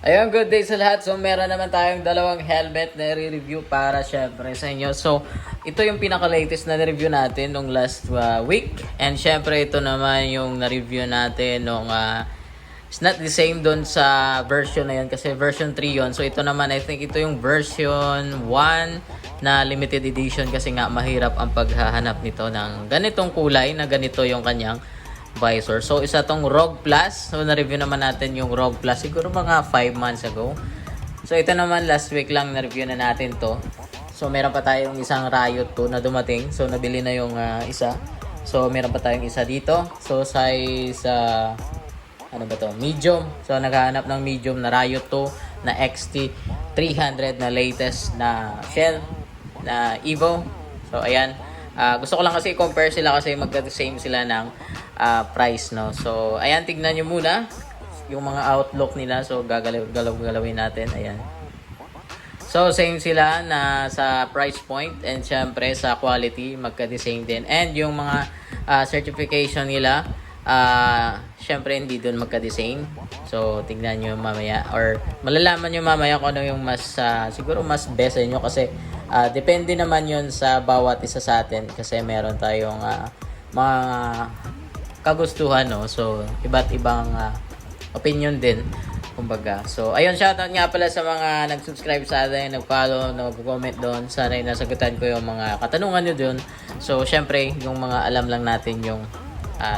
Ayun, good day sa lahat. So, meron naman tayong dalawang helmet na i-review para syempre sa inyo. So, ito yung pinaka-latest na review natin nung last week. And syempre, ito naman yung na-review natin nung it's not the same doon sa version na yun kasi version 3 yun. So, ito naman, I think ito yung version 1 na limited edition kasi nga mahirap ang paghahanap nito ng ganitong kulay na ganito yung kanyang visor. So, isa tong ROG Plus. So, na-review naman natin yung ROG Plus siguro mga 5 months ago. So, ito naman last week lang na-review na natin to. So, meron pa tayong isang Riot 2 na dumating. So, nabili na yung isa. So, meron pa tayong isa dito. So, size ano ba to? Medium. So, naghahanap ng medium na Riot 2 na XT300 na latest na shell na Evo. So, ayan. Gusto ko lang kasi i-compare sila kasi magka-same sila ng price, no? So, ayan, tignan nyo muna yung mga outlook nila. So, galawin natin. Ayan. So, same sila na sa price point and syempre sa quality, magka-same din. And yung mga certification nila, syempre hindi doon magka-same. So, tignan nyo mamaya or malalaman nyo mamaya kung ano yung mas, siguro mas best sa inyo kasi depende naman yun sa bawat isa sa atin kasi meron tayong mga kagustuhan, no? So, iba't ibang opinion din, kumbaga. So, ayun, shoutout nga pala sa mga nag-subscribe sa atin, nag-follow, nag-comment doon. Sana ay nasagutan ko yung mga katanungan nyo doon. So, syempre, yung mga alam lang natin yung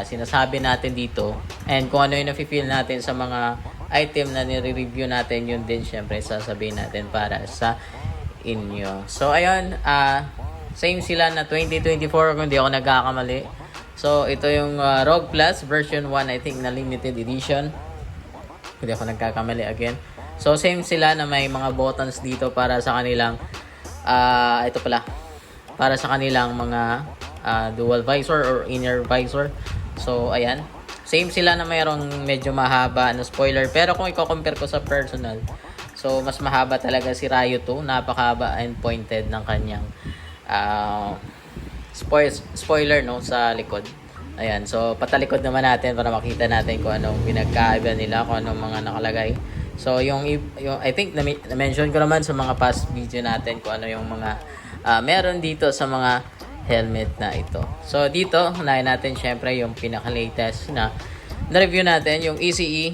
sinasabi natin dito. And kung ano yung nafe-feel natin sa mga item na nire-review natin, yun din syempre sasabihin natin para sa inyo. So, ayun, same sila na 2024 kung di ako nagkakamali. So, ito yung ROG Plus version 1, I think, na limited edition. Hindi ako nagkakamali again. So, same sila na may mga buttons dito para sa kanilang, ito pala, para sa kanilang mga dual visor or inner visor. So, ayan. Same sila na mayroong medyo mahaba na spoiler. Pero kung i-compare ko sa personal, so, mas mahaba talaga si Riot 2. Napakahaba and pointed ng kanyang spoiler, no, sa likod. Ayan, so patalikod naman natin para makita natin kung anong pinagkaiba nila, kung anong mga nakalagay. So yung I think na-mention ko naman sa mga past video natin kung ano yung mga meron dito sa mga helmet na ito. So dito, unahin natin syempre yung pinaka-latest na na-review natin, yung ECE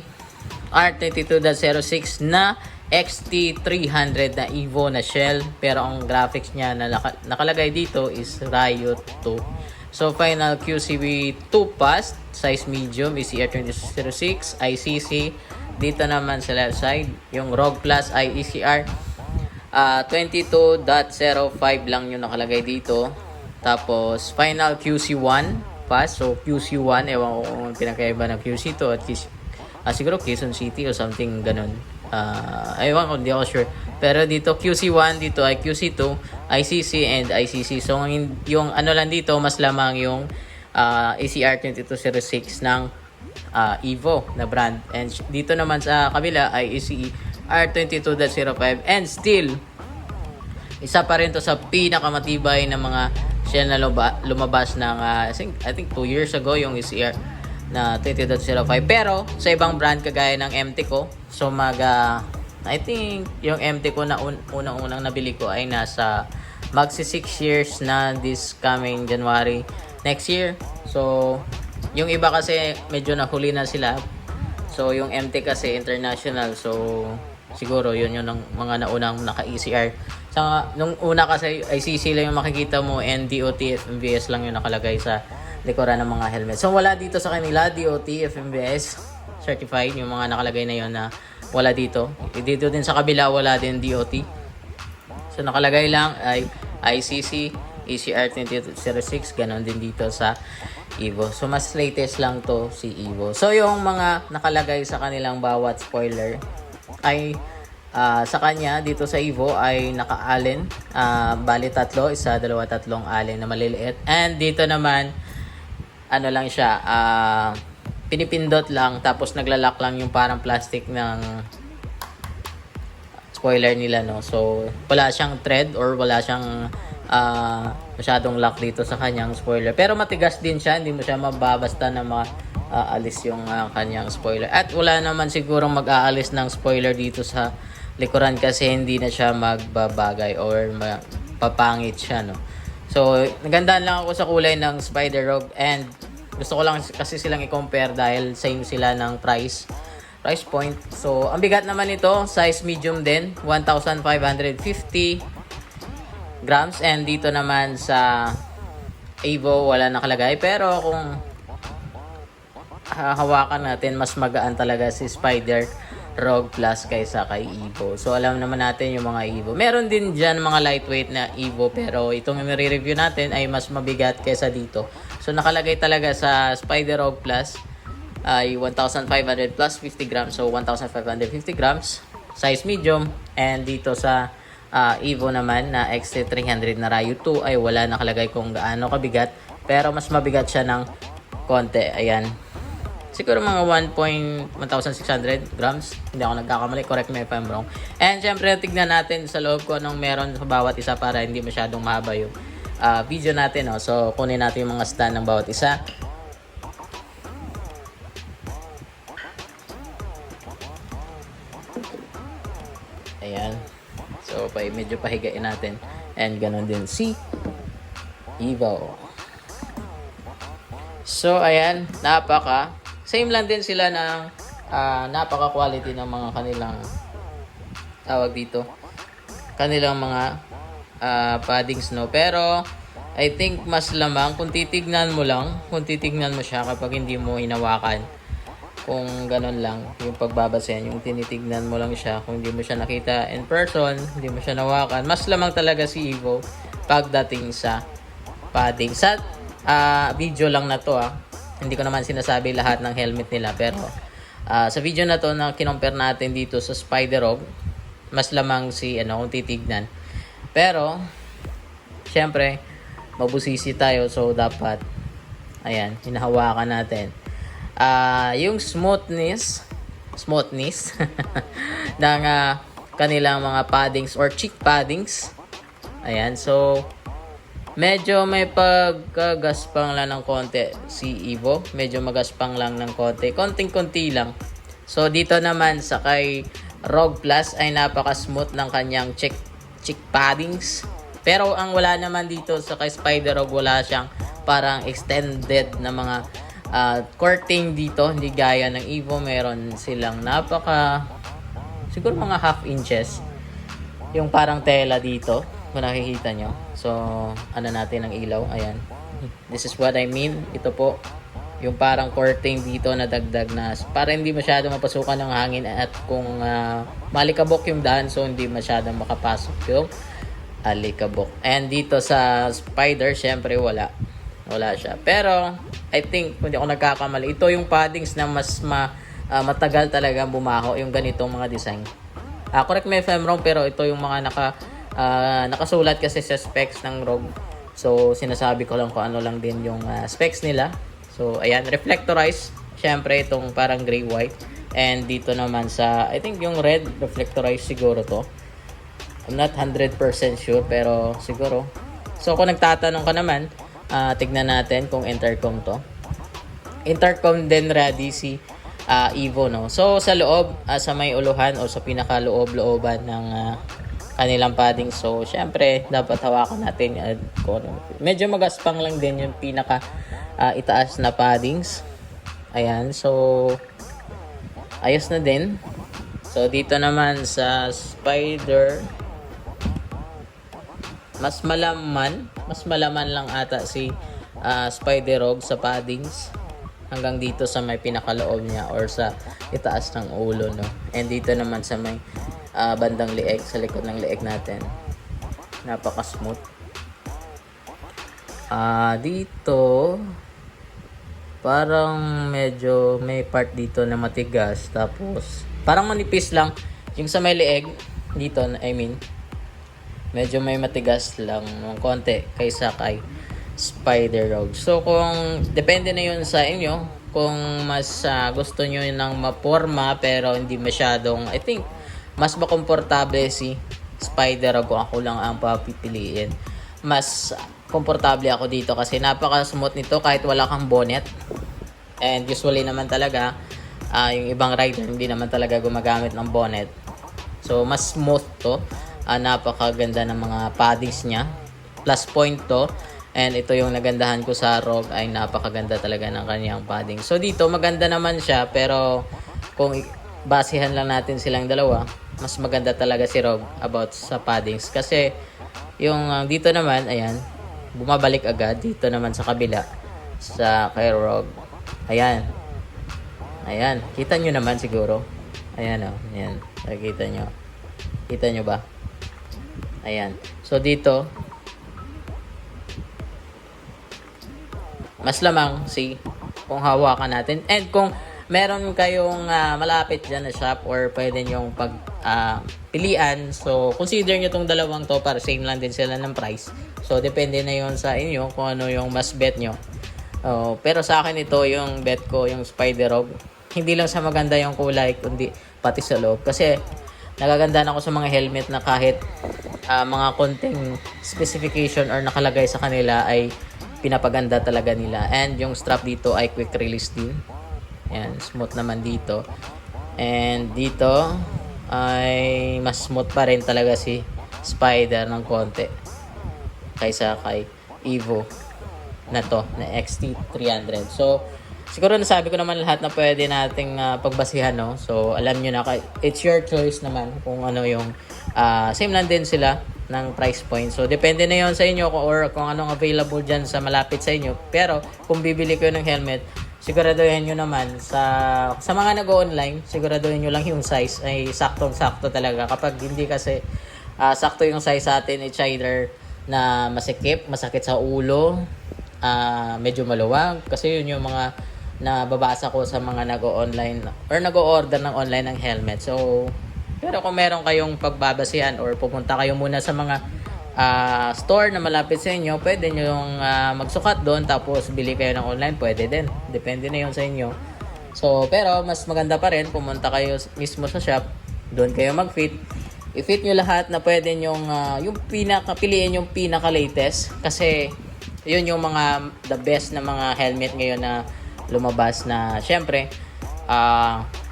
R22.06 na XT300 na Evo na shell, pero ang graphics niya na nakalagay dito is Riot 2. So final QCV 2 passed, size medium, ECR2206, ICC. Dito naman sa left side, yung ROG Plus ay ECR 22.05 lang yung nakalagay dito. Tapos final QC1 pass, so QC1, ewan ko kung pinakaiba ng QC2 at siguro Quezon City o something ganun. Ewan ko, hindi ako sure. Pero dito QC1, dito ay QC2, ICC and ICC. So yung ano lang dito, mas lamang yung ECR2206 ng Evo na brand. And dito naman sa kabila ay ECR22.05 and still isa pa rin to sa pinakamatibay na mga shell na lumabas ng I think 2 years ago yung ECR na 20.05. Pero sa ibang brand kagaya ng MT ko, so I think yung MT ko na unang-unang nabili ko ay nasa magsi 6 years na this coming January next year. So yung iba kasi medyo nahuli na sila. So yung MT kasi international, so siguro yun yung mga naunang naka-ECR. Nung una kasi ICC lang yung makikita mo and DOT FMVS lang yung nakalagay sa likuran ng mga helmet. So wala dito sa kanila DOT FMVS certified, yung mga nakalagay na yon na wala dito. Dito din sa kabila wala din DOT. So nakalagay lang ay ICC ECR2206, ganon din dito sa Evo. So mas latest lang to si Evo. So yung mga nakalagay sa kanilang bawat spoiler ay sa kanya dito sa Evo ay naka-allen, bali tatlo, isa, dalawa, tatlong allen na maliliit. And dito naman ano lang siya, pinipindot lang tapos naglalak lang yung parang plastic ng spoiler nila, no. So wala siyang thread or wala siyang masyadong lock dito sa kanyang spoiler. Pero matigas din siya, hindi mo siya mababasta na aalis yung kanyang spoiler. At wala naman sigurong mag-aalis ng spoiler dito sa likuran kasi hindi na siya magbabagay or papangit siya, no. So, nagandaan lang ako sa kulay ng Spider Rogue and gusto ko lang kasi silang i-compare dahil same sila ng price point. So, ang bigat naman nito, size medium din, 1,550 grams. And dito naman sa Evo, wala nakalagay. Pero kung hawakan natin, mas magaan talaga si Spider Rogue Plus kaysa kay Evo. So, alam naman natin yung mga Evo. Meron din dyan mga lightweight na Evo, pero itong i-review natin ay mas mabigat kaysa dito. So, nakalagay talaga sa Spider Rogue Plus ay 1,500 plus 50 grams. So, 1,550 grams. Size medium. And dito sa Evo naman na XT300 na Ryu 2 ay wala nakalagay kung gaano kabigat. Pero mas mabigat siya ng konti. Ayan. Siguro mga 1,600 grams. Hindi ako nagkakamali. Correct me if I'm wrong. And syempre, tignan natin sa loob ko anong meron sa bawat isa para hindi masyadong mahaba yung video natin. No? So, kunin natin yung mga stand ng bawat isa. Ayan. So, medyo pahigain natin. And ganun din si Evo. So, ayan. Same lang din sila ng napaka-quality ng mga kanilang tawag dito. Kanilang mga paddings, no. Pero, I think mas lamang kung titignan mo siya kapag hindi mo hinawakan. Kung ganun lang, yung pagbabasehan, yung tinitignan mo lang siya, kung hindi mo siya nakita in person, hindi mo siya nawakan, mas lamang talaga si Evo pagdating sa padding. Sa video lang na to, hindi ko naman sinasabi lahat ng helmet nila, pero sa video na to na kinompare natin dito sa Spider Rogue, mas lamang si kung titignan. Pero syempre mabusisi tayo, so dapat ayan, hinahawakan natin yung smoothness ng kanilang mga paddings or cheek paddings. Ayan, so medyo may pagkagaspang lang ng konti si Evo. Medyo magaspang lang ng konti. Konting-konti lang. So, dito naman sa kay Rogue Plus ay napaka-smooth ng kanyang cheek paddings. Pero ang wala naman dito sa kay Spider Rogue, wala siyang parang extended na mga coating dito. Hindi gaya ng Evo. Meron silang siguro mga half inches. Yung parang tela dito. Kung nakikita nyo. So, natin ang ilaw. Ayan. This is what I mean. Ito po. Yung parang coating dito na dagdag na para hindi masyado mapasukan ng hangin at kung malikabok yung daan, so hindi masyadong makapasok yung alikabok. And dito sa Spider, syempre wala siya. Pero, I think, kung di ako nagkakamali, ito yung paddings na mas matagal talaga bumaho yung ganitong mga design. Correct me if I'm wrong, pero ito yung mga nakasulat kasi sa specs ng Rogue. So, sinasabi ko lang kung ano lang din yung specs nila. So, ayan, reflectorized. Syempre, itong parang gray-white. And dito naman sa, I think yung red, reflectorized siguro to. I'm not 100% sure, pero siguro. So, kung nagtatanong ka naman, tignan natin kung intercom to. Intercom din ready si Evo, no? So, sa loob, sa may uluhan o sa pinakaloob-looban ng kanilang padding. So, syempre, dapat hawakan natin. Medyo magaspang lang din yung pinaka itaas na paddings. Ayan. So, ayos na din. So, dito naman sa Spider, mas malaman lang ata si Spider Rogue sa paddings. Hanggang dito sa may pinakaloob niya or sa itaas ng ulo, no? And dito naman sa may bandang lieg, sa likod ng lieg natin, napaka-smooth. Dito parang medyo may part dito na matigas, tapos parang manipis lang yung sa may lieg dito, I mean medyo may matigas lang ng konti kaysa kay Spider Rogue. So, kung depende na yun sa inyo, kung mas gusto nyo ng maporma pero hindi masyadong, I think mas makomportable si Spider Rogue. Kung ako lang ang papipiliin, mas komportable ako dito kasi napaka-smooth nito kahit wala kang bonnet. And usually naman talaga, yung ibang rider hindi naman talaga gumagamit ng bonnet. So mas smooth to. Napakaganda ng mga paddings niya. Plus point to. And ito yung nagandahan ko sa Rogue, ay napakaganda talaga ng kanyang padding. So dito maganda naman siya, pero kung basihan lang natin silang dalawa, mas maganda talaga si Rogue about sa paddings. Kasi yung dito naman, ayan, bumabalik agad. Dito naman sa kabila, sa kay Rogue. Ayan. Ayan. Kita nyo naman siguro. Ayan o. Ayan. Nakikita nyo. Kita nyo ba? Ayan. So dito, mas lamang kung hawakan natin. And kung meron kayong malapit dyan na shop or pwede nyong pilian, so consider nyo tong dalawang to para same lang din sila ng price. So depende na yon sa inyo kung ano yung mas bet nyo. Pero sa akin ito, yung bet ko, yung Spider Rogue. Hindi lang sa maganda yung kulay, kundi pati sa loob. Kasi nagagandaan ako sa mga helmet na kahit mga konting specification or nakalagay sa kanila ay pinapaganda talaga nila. And yung strap dito ay quick release din. Ayan, smooth naman dito. And dito ay mas smooth pa rin talaga si Spider ng konti kaysa kay Evo na to, na XT300. So siguro nasabi ko naman lahat na pwede nating pagbasihan, no? So alam nyo na, it's your choice naman kung ano yung same lang din sila ng price point. So depende na yon sa inyo or kung anong available dyan sa malapit sa inyo. Pero kung bibili kayo ng helmet, siguraduhin nyo naman sa mga nag-online, siguraduhin nyo lang yung size ay saktong-sakto talaga. Kapag hindi kasi sakto yung size sa atin, it's either na masikip, masakit sa ulo, medyo maluwag. Kasi yun yung mga nababasa ko sa mga nag-online or nag-order ng online ng helmet. So pero kung meron kayong pagbabasihan or pupunta kayo muna sa mga store na malapit sa inyo, pwede nyo yung magsukat doon tapos bili kayo ng online, pwede din. Depende na yun sa inyo. So, pero mas maganda pa rin, pumunta kayo mismo sa shop, doon kayo mag-fit. I-fit nyo lahat na pwede nyong, piliin yung pinaka-latest. Kasi, yun yung mga the best na mga helmet ngayon na lumabas na, syempre,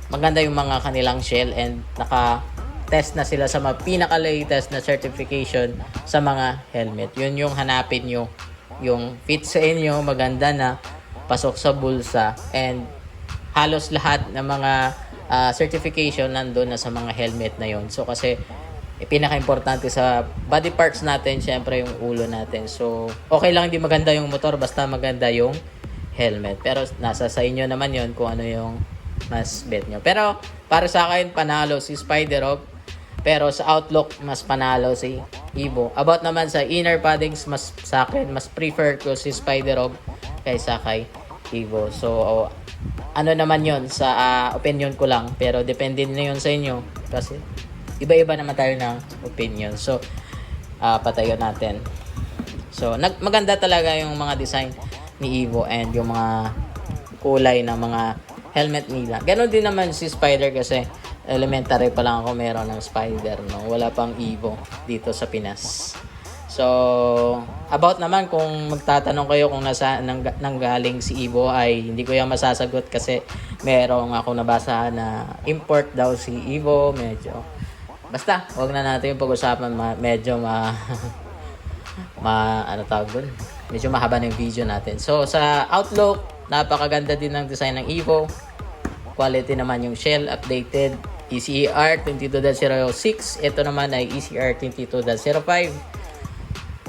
maganda yung mga kanilang shell and naka-test na sila sa mga pinaka-latest na certification sa mga helmet. Yun yung hanapin nyo. Yung fit sa inyo, maganda na, pasok sa bulsa, and halos lahat ng mga certification nandun na sa mga helmet na yon. So kasi pinaka-importante sa body parts natin, syempre yung ulo natin. So okay lang hindi maganda yung motor, basta maganda yung helmet. Pero nasa sa inyo naman yon kung ano yung mas bet nyo. Pero para sa akin, panalo si Spider Rogue. Pero sa outlook, mas panalo si Evo. About naman sa inner paddings, mas sa akin, mas prefer ko si Spider Rogue kaysa kay Evo. So ano naman yon sa opinion ko lang. Pero depende na yun sa inyo. Kasi iba-iba naman tayo ng opinion. So patayo natin. So maganda talaga yung mga design ni Evo and yung mga kulay ng mga helmet nila. Ganon din naman si Spider kasi elementary pa lang ako meron ng Spider, no? Wala pang Evo dito sa Pinas. So, about naman kung magtatanong kayo kung nanggaling si Evo, ay hindi ko yan masasagot kasi merong ako nabasa na import daw si Evo. Medyo, basta, wag na natin yung pag-usapan. Medyo ano tawag dun? Medyo mahaba ng video natin. So, sa outlook, napakaganda din ng design ng Evo. Quality naman yung shell, updated. ECR 22.06. Ito naman ay ECR 22.05.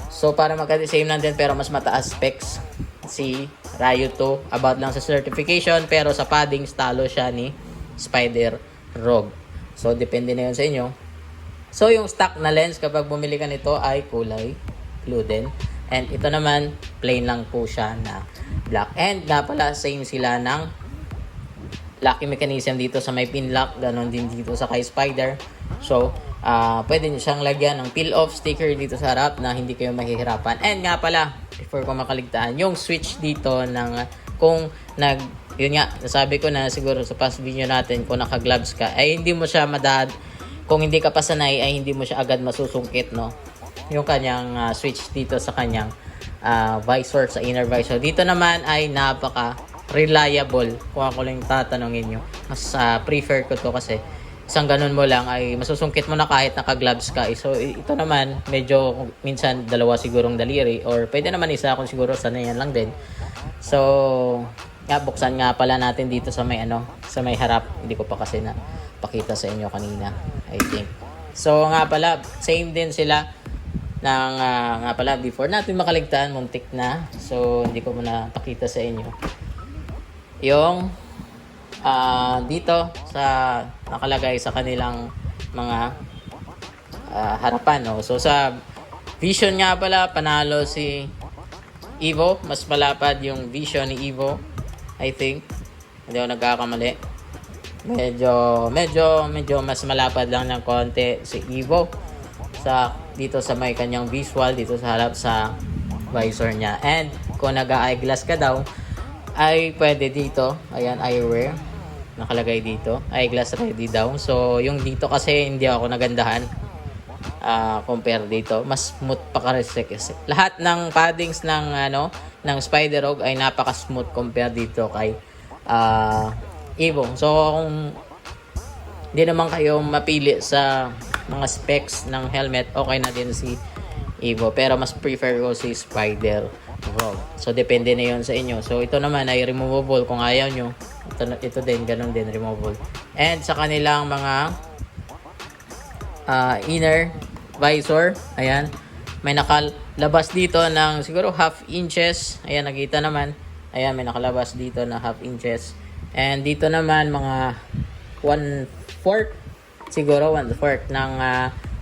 So, para magka-same lang din pero mas mataas specs si Ryu 2. About lang sa certification pero sa paddings talo siya ni Spider Rogue. So, depende na yun sa inyo. So, yung stock na lens kapag bumili ka nito ay kulay blue din. And ito naman, plain lang po siya na black. And nga pala, same sila ng locking mechanism dito sa may pin lock. Ganon din dito sa kay Spider. So, pwede nyo siyang lagyan ng peel-off sticker dito sa harap na hindi kayo mahihirapan. And nga pala, before ko makaligtaan, yung switch dito ng yun nga, nasabi ko na siguro sa past video natin, kung naka-gloves ka, ay hindi mo siya kung hindi ka pa sanay, ay hindi mo siya agad masusungkit, no? Yung kanyang switch dito sa kanyang visor, sa inner visor. Dito naman ay napaka reliable kung ako lang tatanungin nyo. Mas prefer ko to kasi isang ganun mo lang ay masusungkit mo na kahit naka-gloves ka. So ito naman medyo minsan dalawa sigurong daliri or pwede naman isa kung siguro sanayan lang din. So buksan nga pala natin dito sa may sa may harap. Hindi ko pa kasi na pakita sa inyo kanina, I think. So nga pala same din sila ng nga pala before natin makaligtaan, muntik na. So hindi ko muna pakita sa inyo yung dito sa nakalagay sa kanilang mga harapan, no? So sa Vision nga pala panalo si Evo, mas malapad yung Vision ni Evo, I think. Hindi ako nagkakamali. Medyo mas malapad lang ng konti si Evo sa dito sa may kanyang visual dito sa harap sa visor niya. And kung nag-eyeglass ka daw ay pwede dito, ayan, eyewear nakalagay dito, eyeglass ready daw. So yung dito kasi hindi ako nagandahan compare dito, mas smooth pa kasi lahat ng paddings ng ng Spiderog ay napaka smooth compare dito kay Evo. So kung hindi naman kayo mapili sa mga specs ng helmet, okay na din si Evo, pero mas prefer ko si Spider. So depende na yun sa inyo. So ito naman ay removable kung ayaw nyo. Ito din, ganun din, removable. And sa kanilang mga inner visor, ayan, may nakalabas dito ng siguro half inches. Ayan, nakita naman. Ayan, may nakalabas dito na half inches. And dito naman mga 1/4, siguro 1/4 ng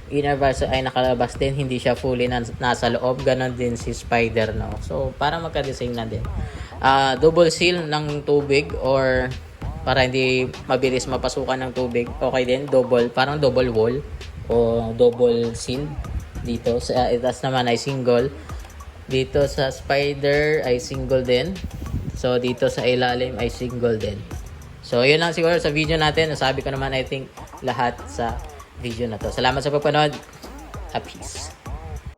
inner visor ay nakalabas din. Hindi siya fully nasa loob. Ganon din si Spider, no? So para magka-design na din. Double seal ng tubig or para hindi mabilis mapasukan ng tubig. Okay din, parang double wall o double seal dito. Sa itas naman ay single. Dito sa Spider ay single din. So dito sa ilalim ay single din. So yun lang siguro sa video natin. Nasabi ko naman I think lahat sa video na to. Salamat sa pagpanood. Peace.